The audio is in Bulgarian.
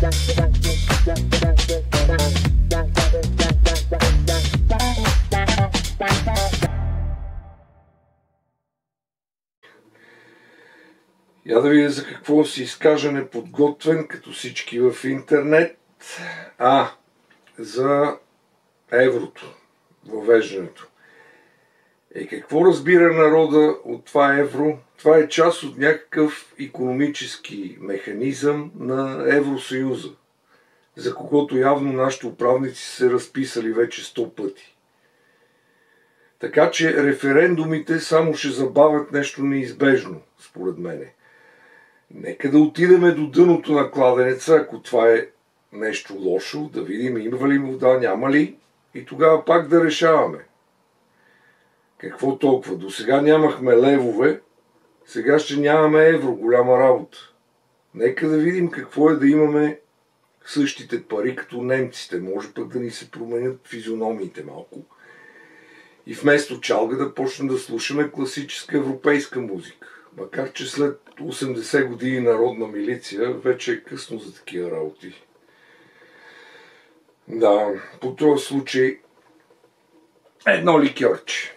Я да видя за какво си изкажа неподготвен, като всички в интернет. За еврото, въвеждането. Какво разбира народа от това евро? Това е част от някакъв икономически механизъм на Евросъюза, за когото явно нашите управници са се разписали вече 100 пъти. Така че референдумите само ще забавят нещо неизбежно, според мене. Нека да отидеме до дъното на кладенеца, ако това е нещо лошо, да видим има ли вода, няма ли, и тогава пак да решаваме. Какво толкова? До сега нямахме левове, сега ще нямаме евро, голяма работа. Нека да видим какво е да имаме същите пари като немците. Може пък да ни се променят физиономиите малко. И вместо чалга да почнем да слушаме класическа европейска музика. Макар че след 80 години народна милиция вече е късно за такива работи. Да, по този случай едно ликьорче.